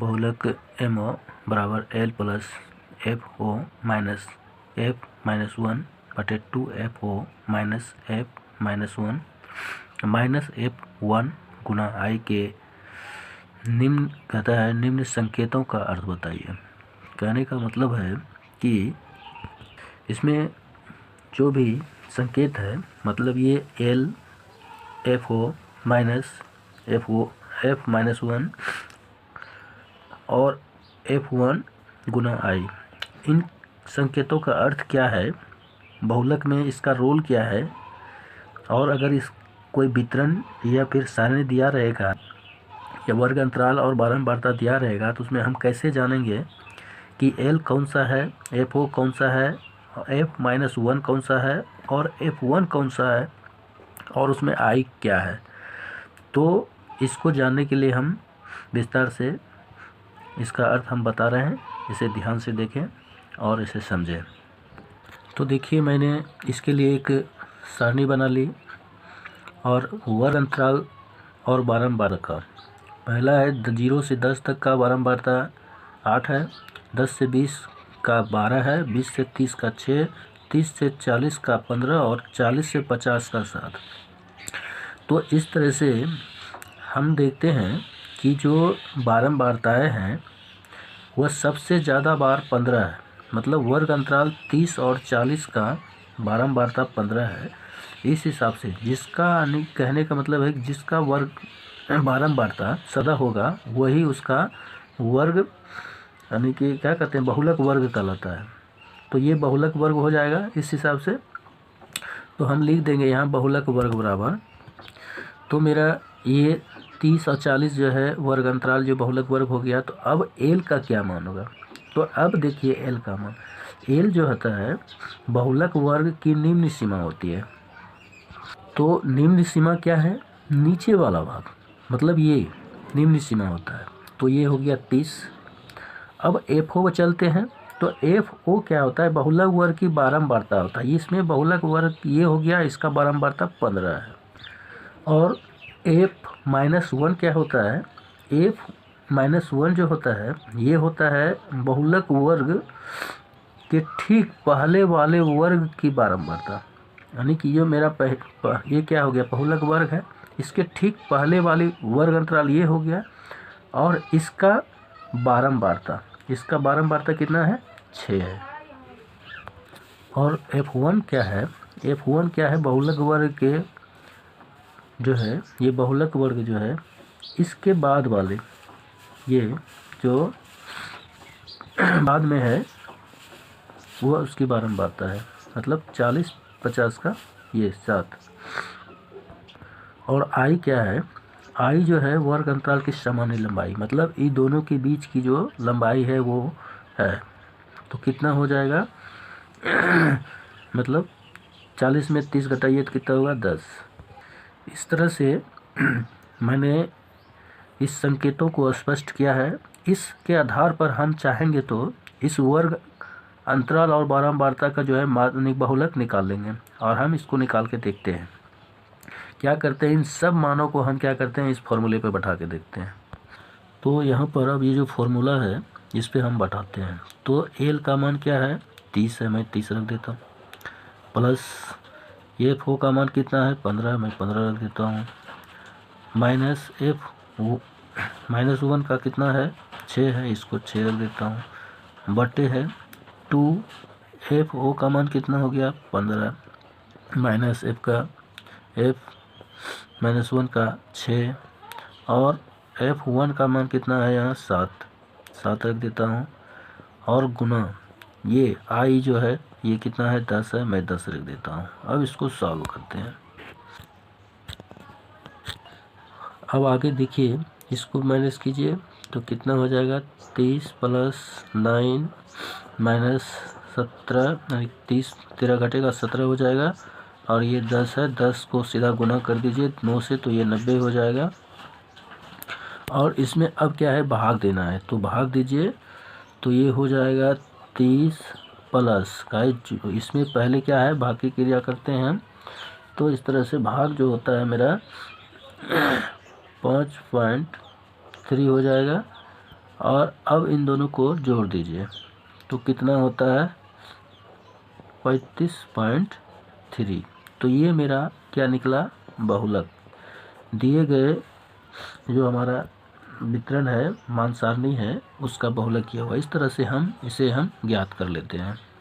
बहुलक MO बराबर L plus FO minus F minus 1 बटे 2FO minus F minus 1 minus F1 Guna I के निम्न कहता है निम्न संकेतों का अर्थ बताइए। कहने का मतलब है कि इसमें जो भी संकेत है मतलब ये L FO minus F minus 1 और F1 गुना I, इन संकेतों का अर्थ क्या है, बहुलक में इसका रोल क्या है, और अगर इस कोई वितरण या फिर सारणी दिया रहेगा या वर्ग अंतराल और बारंबारता दिया रहेगा तो उसमें हम कैसे जानेंगे कि L कौन सा है, FO कौन सा है, F माइनस 1 कौन सा है और F1 कौन सा है और उसमें I क्या है। तो इसको जानने के लिए हम विस्तार से इसका अर्थ हम बता रहे हैं, इसे ध्यान से देखें और इसे समझें। तो देखिए मैंने इसके लिए एक सारणी बना ली और वर्ग अंतराल और बारंबार का पहला है 0 से 10 तक का बारंबारता 8 है, 10 से 20 का 12 है, 20 से 30 का 6, 30 से 40 का 15 और 40 से 50 का 7। तो इस तरह से हम देखते हैं कि जो बारंबारताएँ हैं वह सबसे ज़्यादा बार 15 है, मतलब वर्ग अंतराल 30 और 40 का बारंबारता 15 है। इस हिसाब से जिसका कहने का मतलब है कि जिसका वर्ग बारंबारता सदा होगा वही उसका वर्ग यानी कि क्या कहते हैं बहुलक वर्ग कहलाता है। तो ये बहुलक वर्ग हो जाएगा इस हिसाब से। तो हम लिख देंगे यहाँ बहुलक वर्ग बराबर, तो मेरा ये 30 और 40 जो है वर्ग अंतराल जो बहुलक वर्ग हो गया। तो अब L का क्या मान होगा, तो अब देखिए L का मान, L जो होता है बहुलक वर्ग की निम्न सीमा होती है। तो निम्न सीमा क्या है, नीचे वाला भाग, मतलब ये निम्न सीमा होता है। तो ये हो गया 30। अब FO चलते हैं, तो FO क्या होता है, बहुलक वर्ग की बारंबारता होता है। इसमें बहुलक वर्ग ये हो गया, इसका बारंबारता 15 है। और F माइनस 1 क्या होता है, F माइनस 1 जो होता है ये होता है बहुलक वर्ग के ठीक पहले वाले वर्ग की बारंबारता, यानी कि ये मेरा ये क्या हो गया, बहुलक वर्ग है, इसके ठीक पहले वाली वर्ग अंतराल ये हो गया और इसका बारंबारता कितना है, 6 है। और F1 क्या है, F1 क्या है, बहुलक वर्ग के जो है ये बहुलक वर्ग जो है इसके बाद वाले ये जो बाद में है वह उसकी बारंबारता है, मतलब 40-50 का ये 7। और I क्या है, I जो है वर्ग अंतराल की सामान्य लंबाई, मतलब इन दोनों के बीच की जो लंबाई है वो है। तो कितना हो जाएगा मतलब 40 में 30 घटाइए तो कितना होगा, 10। इस तरह से मैंने इस संकेतों को स्पष्ट किया है। इसके आधार पर हम चाहेंगे तो इस वर्ग अंतराल और बारंबारता का जो है माध्यमिक बहुलक निकाल लेंगे और हम इसको निकाल के देखते हैं। क्या करते हैं, इन सब मानों को हम क्या करते हैं, इस फॉर्मूले पे बैठा के देखते हैं। तो यहाँ पर अब ये जो फॉर्मूला है इस पे हम बैठाते हैं। तो L का मान क्या है, 30 है, मैं 30 रख देता हूँ, प्लस FO का मान कितना है, 15, मैं 15 रख देता हूँ, माइनस माइनस 1 का कितना है, 6 है, इसको 6 रख देता हूँ, बटे है 2FO का मान कितना हो गया, 15, माइनस F माइनस 1 का 6 और F1 का मान कितना है यहाँ 7 रख देता हूँ, और गुना ये I जो है ये कितना है, 10 है, मैं 10 रख देता हूँ। अब इसको सॉल्व करते हैं। अब आगे देखिए, इसको माइनस कीजिए तो कितना हो जाएगा, 30 प्लस 9 माइनस 17, यानी 30 13 घटेगा 17 हो जाएगा, और ये 10 है, 10 को सीधा गुना कर दीजिए 9 से, तो ये 90 हो जाएगा। और इसमें अब क्या है, भाग देना है, तो भाग दीजिए, तो ये हो जाएगा 30 प्लस का, इसमें पहले क्या है, भाग की क्रिया करते हैं हम। तो इस तरह से भाग जो होता है मेरा 5.3 हो जाएगा, और अब इन दोनों को जोड़ दीजिए तो कितना होता है 35.3। तो ये मेरा क्या निकला, बहुलक। दिए गए जो हमारा वितरण है, मान सारणी है, उसका बहुलक किया हुआ। इस तरह से हम इसे ज्ञात कर लेते हैं।